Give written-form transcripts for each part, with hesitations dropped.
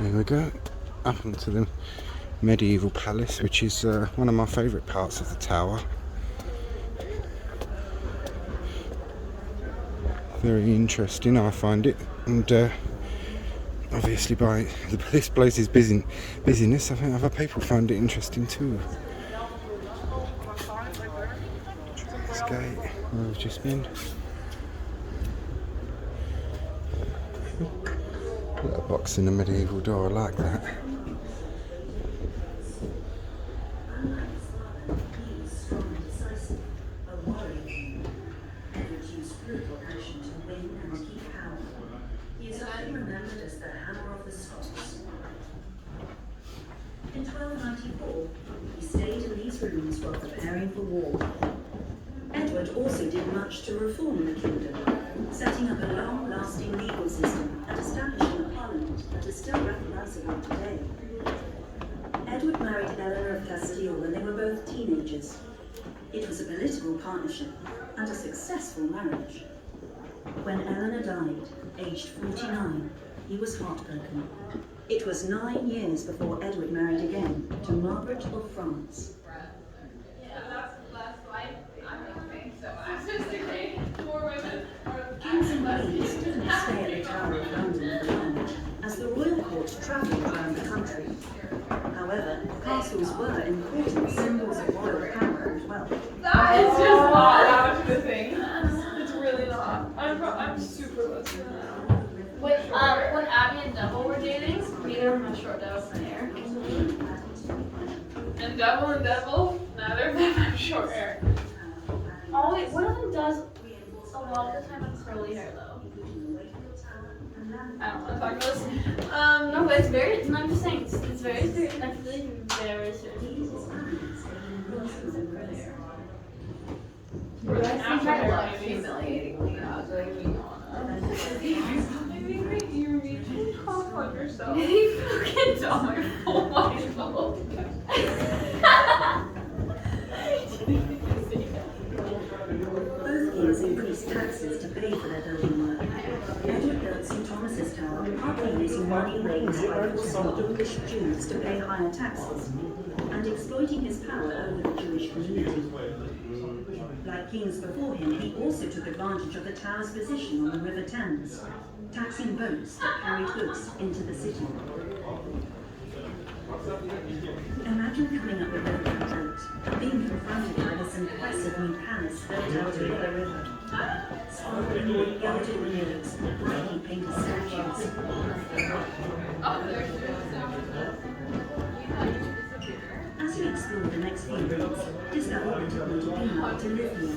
There we go, up onto the medieval palace, which is one of my favourite parts of the tower. Very interesting, I find it, and obviously by this place's busyness, I think other people find it interesting too. This gate where we've just been. Little box in the medieval door, I like that. In 1294, he stayed in these rooms while preparing for war. Edward also did much to reform the kingdom, setting up a long-lasting legal system and establishing a parliament that is still recognisable today. Edward married Eleanor of Castile when they were both teenagers. It was a political partnership and a successful marriage. When Eleanor died, aged 49, he was heartbroken. It was 9 years before Edward married again to Margaret of France. Kings and queens didn't stay at the Tower of London for long, as the royal court travelled around the country. However, castles were important symbols of royal power and wealth. That is just not that much of a thing. It's really not. I'm super listening now. When Abby and Devil were dating, neither of them had short Devil in hair. And Devil, neither of them have short hair. Always, one of them does a lot of the time have curly hair though. I don't want to talk about this. No, but it's very. No, I'm just saying it's very certain. I feel like very certain. I think I love humiliating Leah. You're reaching off on yourself. You fucking don't. Oh my god. Both kings increased taxes to pay for their building work. Edward built St. Thomas's Tower, partly using money raised by forcing English Jews to pay higher taxes, and exploiting his power over the Jewish community. Like kings before him, he also took advantage of the tower's position on the River Thames, taxing boats that carried goods into the city. Imagine coming up with a boat, being confronted by this impressive new palace built out over the river. Sparkling with gilded windows, brightly painted statues. As you explore the next few minutes, discover what it would be like to live here.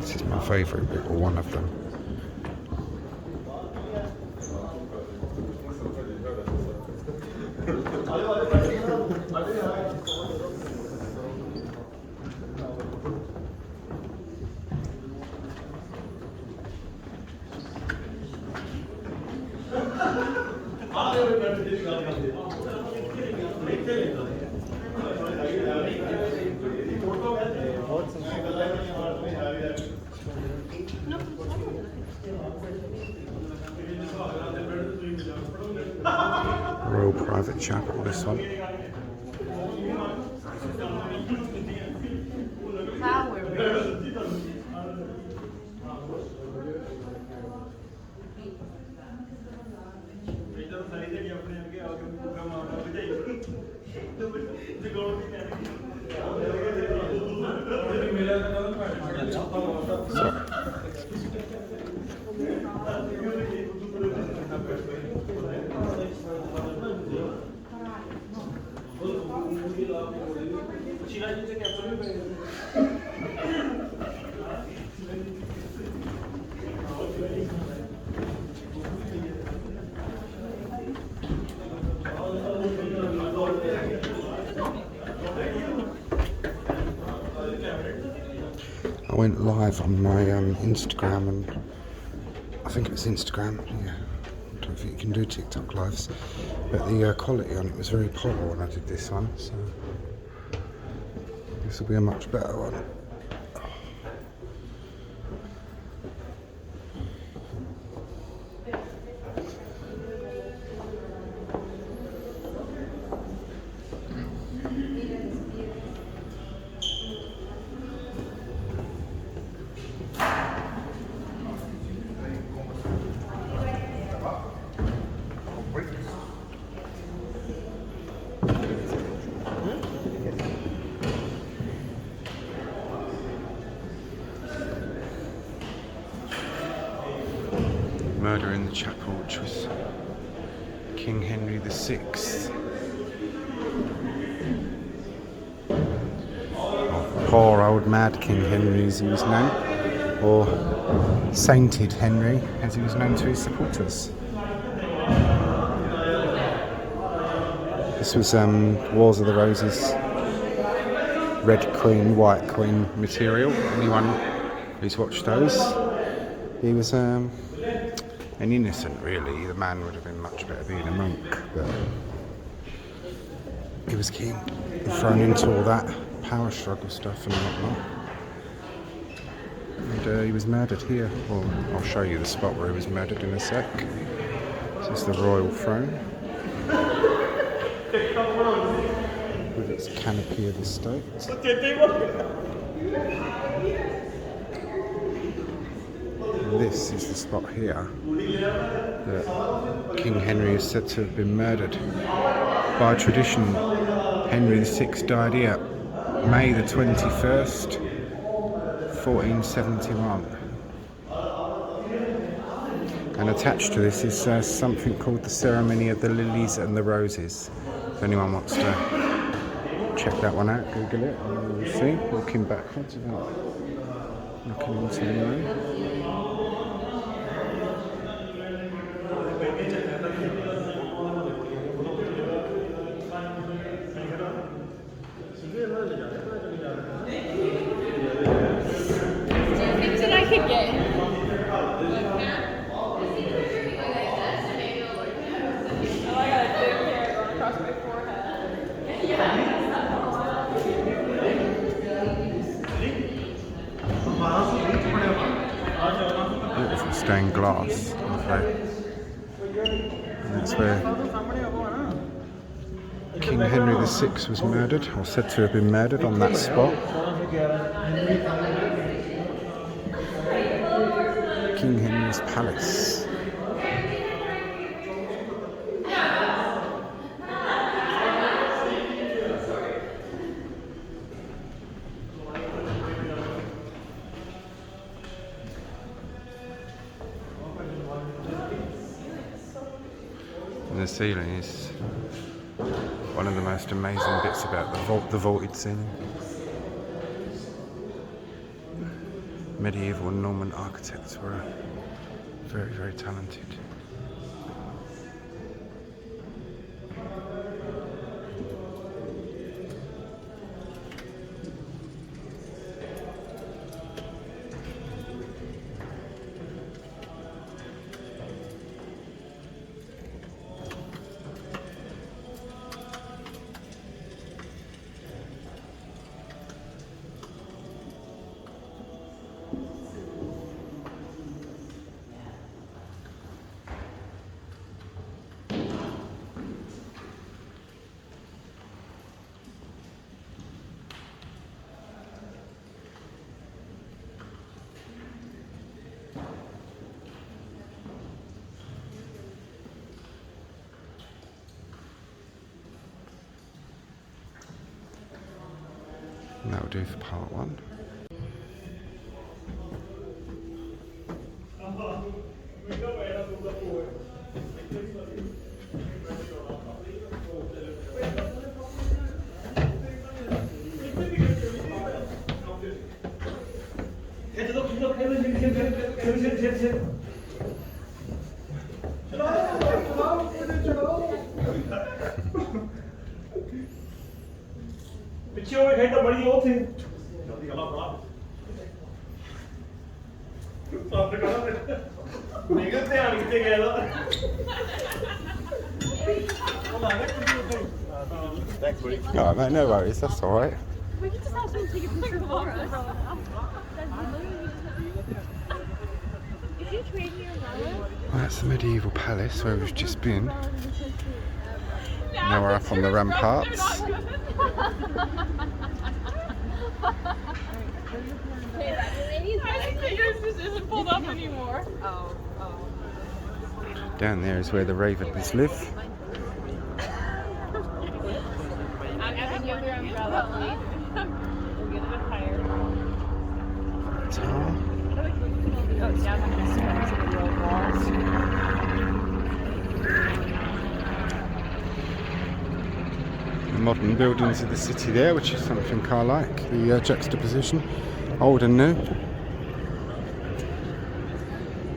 This is my favourite bit, or one of them. Royal private chapel, this one. Sorry. I went live on my Instagram, and I think it was Instagram, yeah. I don't think you can do TikTok lives, but the quality on it was very poor when I did this one, so this will be a much better one. Murder in the chapel, which was King Henry VI. Oh, poor old mad King Henry, as he was known, or Sainted Henry, as he was known to his supporters. This was Wars of the Roses, Red Queen, White Queen material. Anyone who's watched those, he was an innocent, really. The man would have been much better being a monk, but he was king and thrown into all that power struggle stuff and whatnot. And he was murdered here. Well, I'll show you the spot where he was murdered in a sec. This is the royal throne with its canopy of the state. This is the spot here that King Henry is said to have been murdered. By tradition, Henry VI died here May the 21st, 1471. And attached to this is something called the Ceremony of the Lilies and the Roses. If anyone wants to check that one out, Google it, and you'll see, walking backwards without knocking into the room. Beautiful stained glass. And that's where King Henry VI was murdered, or said to have been murdered, on that spot. King Henry's palace. And the ceiling is one of the most amazing bits about the vaulted ceiling. Medieval Norman architects were very, very talented. And that'll do for part one. ਪਿੱਛੇ ਹੋਵੇ ਖੇਡਾਂ ਬੜੀ ਉੱਥੇ ਜਲਦੀ ਗੱਲਾਂ ਬੜਾ ਸਾਫ ਕਰਾ ਨਿਗਲ ਧਿਆਨ ਕਿੱਥੇ ਗਿਆ ਦਾ ਉਹ ਲਾਗੇ ਕੁੜੀ ਉੱਤੇ Thanks, buddy. Oh, mate, no worries, that's alright. We could just have someone take a picture of us. If you trade me your wallet. Well, that's the medieval palace where we've just been. Now we're up on the ramparts. I think that yours just isn't pulled up anymore. Down there is where the ravens live. Tower. The modern buildings of the city there, which is something I like, the juxtaposition, old and new.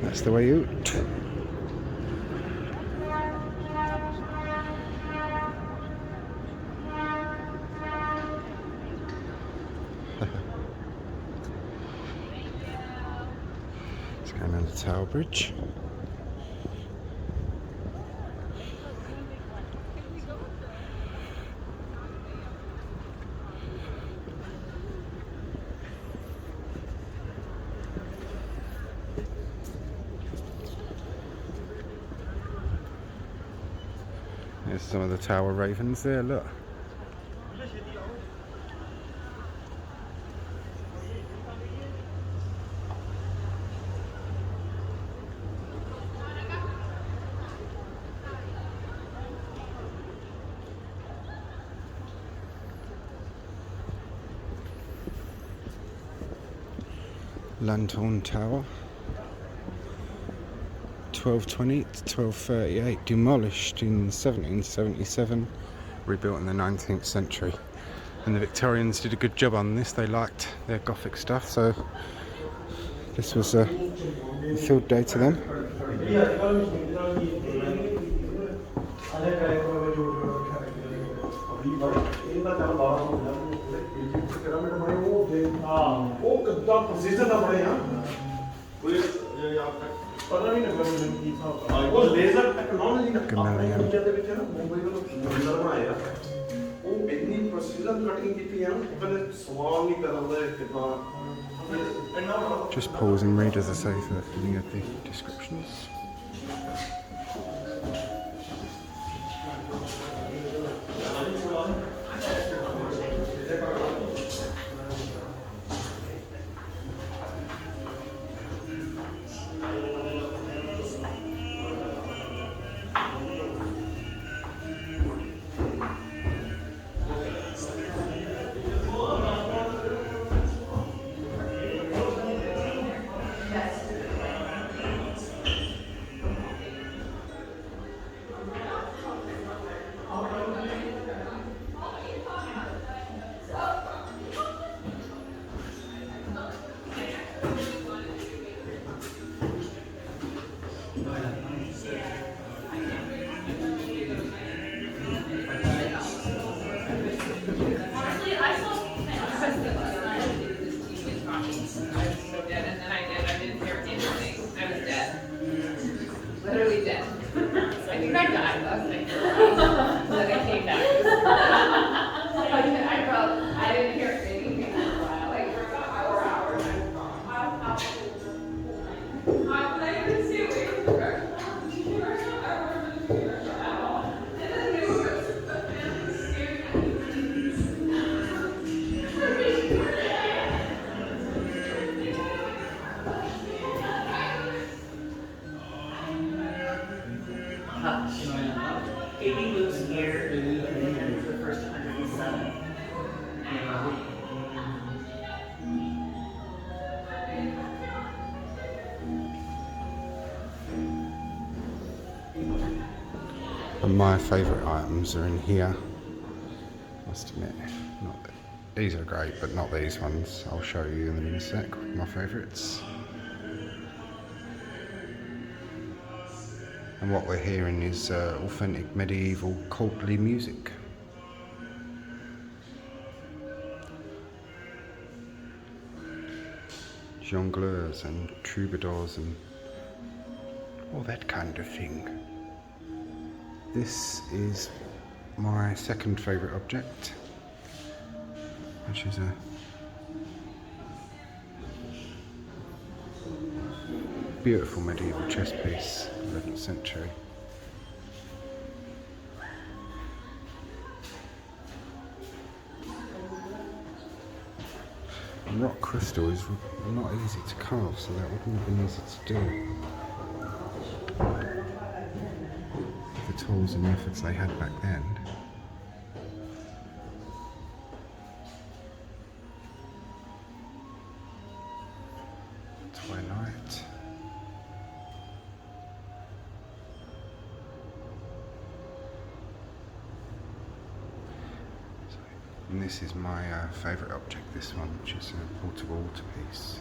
That's the way out. Let's go down the Tower Bridge. There's some of the tower ravens there, look. Lanthorn Tower, 1220 to 1238, demolished in 1777, rebuilt in the 19th century. And the Victorians did a good job on this. They liked their Gothic stuff, so this was a field day to them. ਉਹ ਕਿੱਦਾਂ procedure ਦਾ ਬਣਿਆ ਕੋਈ ਪਤਾ ਨਹੀਂ ਲੱਗਾ ਮੈਨੂੰ ਕੀ ਹਿਸਾਬ ਉਹ ਲੇਜ਼ਰ ਟੈਕਨੋਲੋਜੀ ਦਾ ਫਿਊਚਰ ਦੇ ਵਿੱਚ ਨਾ ਮੁੰਬਈ ਵੱਲੋਂ ਲੇਜ਼ਰ ਬਣਾਇਆ ਉਹ ਇੰਨੀ ਪ੍ਰੋਸੀਜਰ ਕਟਿੰਗ ਕੀਤੀ ਆ ਪਹਿਲੇ ਸਵਾਲ ਨਹੀਂ ਕਰਦਾ ਕਿਦਾਂ Just pause and read as I say for any of the descriptions. Literally dead. I think I died last night. Then I came back. I didn't hear anything for a while. Like for about 4 hours, I was gone. I'm not even see away from the restaurant. I remember the restaurant at all. And then they were staring at me. Katie moves here for the first 107. And my favourite items are in here. Must admit, these are great, but not these ones. I'll show you them in a sec. My favourites. And what we're hearing is authentic medieval courtly music. Jongleurs and troubadours and all that kind of thing. This is my second favourite object, which is a beautiful medieval chess piece, 11th century. And rock crystal is not easy to carve, so that wouldn't have been easy to do. The tools and methods they had back then. Twilight. And this is my favourite object, this one, which is a portable altarpiece.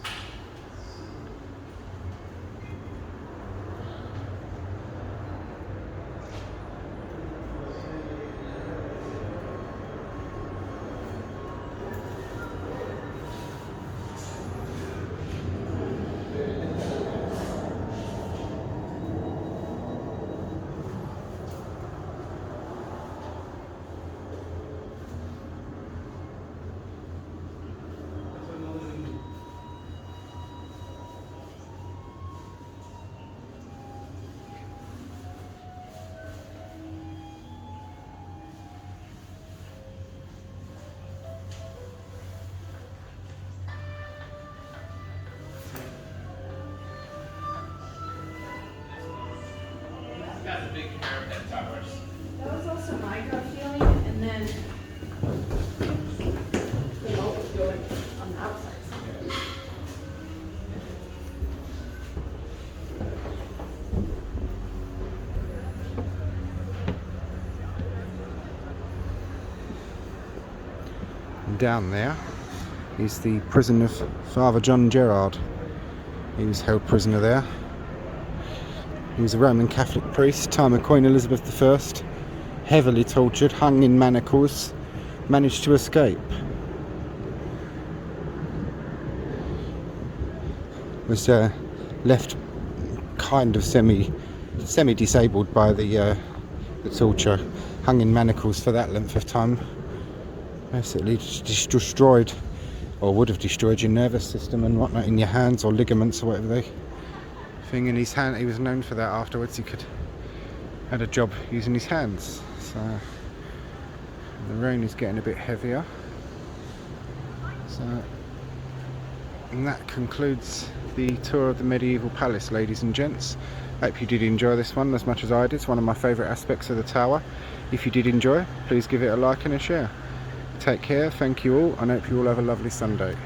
Got the big parapet towers. That was also my gut feeling, and then the moat was going on the outside. And down there is the prison of Father John Gerard. He was held prisoner there. He was a Roman Catholic priest, time of Queen Elizabeth I, heavily tortured, hung in manacles, managed to escape. Was left kind of semi-disabled by the torture, hung in manacles for that length of time. Basically destroyed, or would have destroyed, your nervous system and whatnot in your hands or ligaments or whatever they thing in his hand. He was known for that afterwards. He had a job using his hands. So the rain is getting a bit heavier. So, and that concludes the tour of the medieval palace, ladies and gents. Hope you did enjoy this one as much as I did. It's one of my favourite aspects of the tower. If you did enjoy, please give it a like and a share. Take care, thank you all, and hope you all have a lovely Sunday.